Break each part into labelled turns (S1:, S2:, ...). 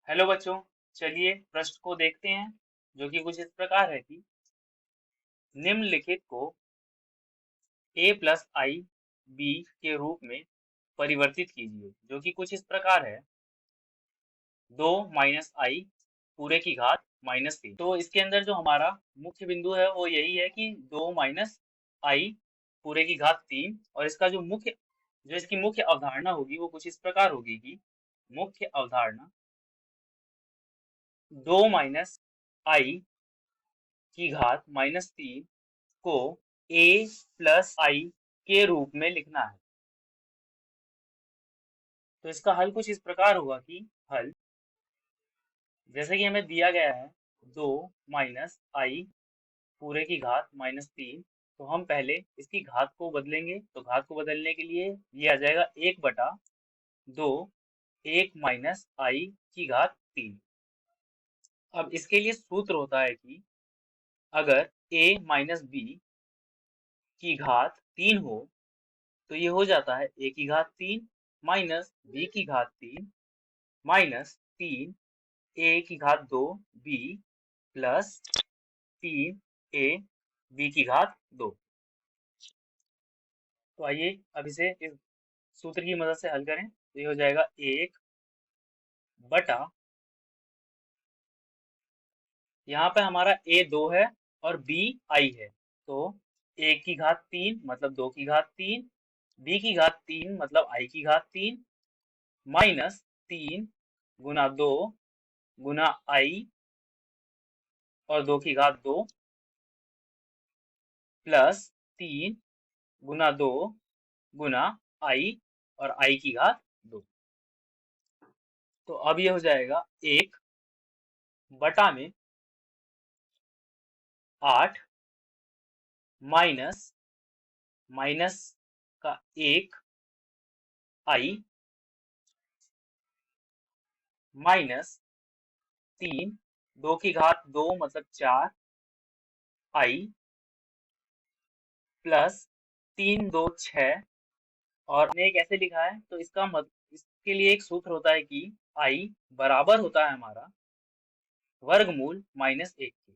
S1: Hello बच्चों, चलिए प्रश्न को देखते हैं जो कि कुछ इस प्रकार है कि निम्नलिखित को a प्लस आई बी के रूप में परिवर्तित कीजिए, जो कि कुछ इस प्रकार है। 2 माइनस आई पूरे की घात -3। तो इसके अंदर जो हमारा मुख्य बिंदु है वो यही है कि 2 माइनस आई पूरे की घात 3, और इसका जो इसकी मुख्य अवधारणा होगी वो कुछ इस प्रकार होगी कि मुख्य अवधारणा 2 माइनस आई की घात -3 को a प्लस आई के रूप में लिखना है। तो इसका हल कुछ इस प्रकार होगा कि हल जैसे कि हमें दिया गया है 2 माइनस आई पूरे की घात -3। तो हम पहले इसकी घात को बदलेंगे। तो घात को बदलने के लिए ये आ जाएगा 1/2, 1 माइनस आई की घात 3। अब इसके लिए सूत्र होता है कि अगर a माइनस बी की घात 3 हो तो ये हो जाता है a की घात 3 माइनस b की घात 3 माइनस 3 a की घात 2 b प्लस 3 a b की घात 2। तो आइए अब इसे इस सूत्र की मदद से हल करें। तो ये हो जाएगा 1/, यहाँ पे हमारा a 2 है और b i है। तो a की घात 3 मतलब 2 की घात 3, b की घात 3 मतलब i की घात 3 माइनस 3 गुना 2 गुना i और 2 की घात 2 प्लस 3 गुना 2 गुना i और i की घात 2। तो अब ये हो जाएगा 1/8 माइनस माइनस का 1 i माइनस 3 2 की घात 2 मतलब 4 i प्लस 3 2 6। और हमने एक ऐसे लिखा है तो इसके लिए एक सूत्र होता है कि i बराबर होता है हमारा वर्गमूल -1 के।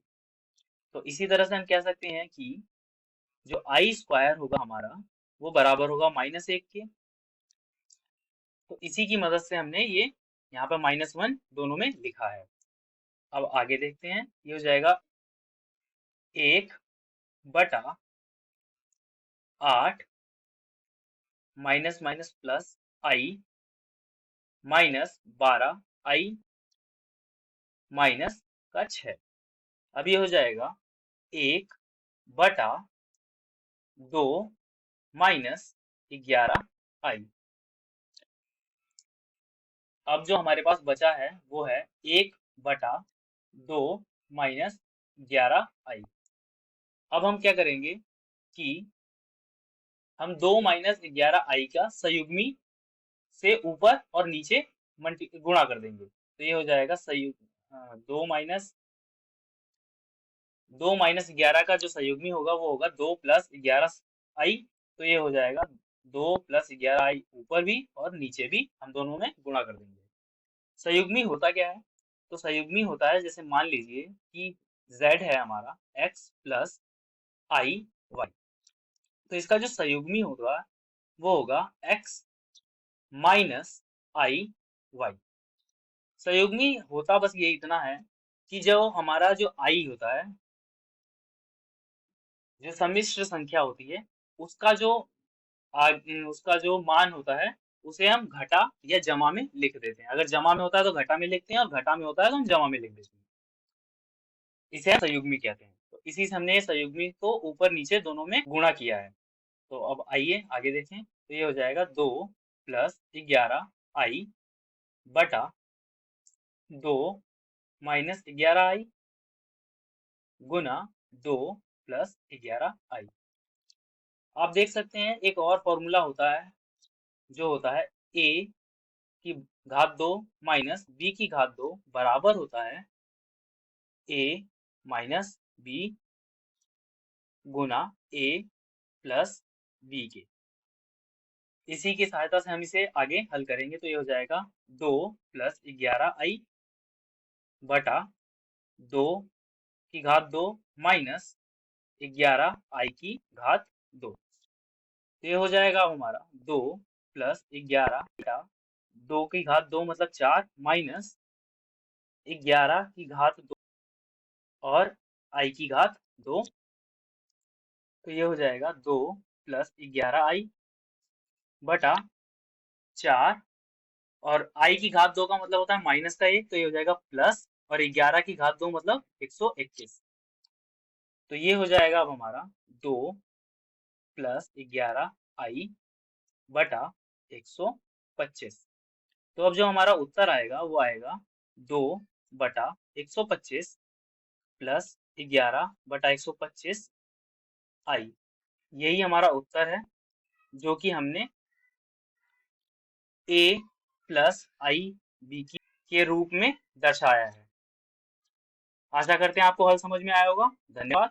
S1: तो इसी तरह से हम कह सकते हैं कि जो आई स्क्वायर होगा हमारा वो बराबर होगा -1 के। तो इसी की मदद से हमने ये यहाँ पर -1 दोनों में लिखा है। अब आगे देखते हैं। ये हो जाएगा 1/8 माइनस माइनस प्लस आई माइनस 12 आई माइनस का 6। अब ये हो जाएगा 1/2 माइनस 11 आई। अब जो हमारे पास बचा है वो है 1/2 माइनस 11 आई। अब हम क्या करेंगे कि हम 2 माइनस 11 आई का संयुग्मी से ऊपर और नीचे गुणा कर देंगे। तो ये हो जाएगा संयुग 2 माइनस 11 का जो संयुग्मी होगा वो होगा 2 प्लस 11 आई। तो ये हो जाएगा 2 प्लस 11 आई ऊपर भी और नीचे भी हम दोनों में गुणा कर देंगे। संयुग्मी होता क्या है? तो संयुग्मी होता है, जैसे मान लीजिए कि z है हमारा x प्लस आई वाई। तो इसका जो संयुग्मी होगा वो होगा x माइनस आई वाई। संयुग्मी होता बस ये इतना है कि जो हमारा जो i होता है, जो सम्मिश्र संख्या होती है, उसका जो उसका जो मान होता है उसे हम घटा या जमा में लिख देते हैं। अगर जमा में होता है तो घटा में लिखते हैं और घटा में होता है तो हम जमा में लिख देते हैं। इसे हम संयुग्मी कहते हैं। तो इसी से हमने संयुग्मी को ऊपर नीचे दोनों में गुणा किया है। तो अब आइए आगे देखें। तो ये हो जाएगा 2 प्लस 11 आई बटा 2 माइनस 11 आई गुना 2 प्लस 11 आई। आप देख सकते हैं एक और फॉर्मूला होता है जो होता है a की घात 2 माइनस b की घात 2 बराबर होता है a minus b Guna a plus b के। इसी की सहायता से हम इसे आगे हल करेंगे। तो ये हो जाएगा 2 प्लस 11 आई बटा 2 की घात 2 माइनस 11 i की घात 2। तो ये हो जाएगा अब हमारा 2 + 11 बटा 2 की घात 2 मतलब 4 माइनस 11 की घात 2 और i की घात 2। तो ये हो जाएगा 2 + 11i बटा 4, और i की घात 2 का मतलब होता है -1, तो ये हो जाएगा प्लस, और 11 की घात 2 मतलब 121। तो ये हो जाएगा अब हमारा 2 + 11i बटा 125। तो अब जो हमारा उत्तर आएगा वो आएगा 2/125 प्लस 11/125i। यही हमारा उत्तर है, जो कि हमने a + i b के रूप में दर्शाया है। आशा करते हैं आपको हल समझ में आया होगा। धन्यवाद।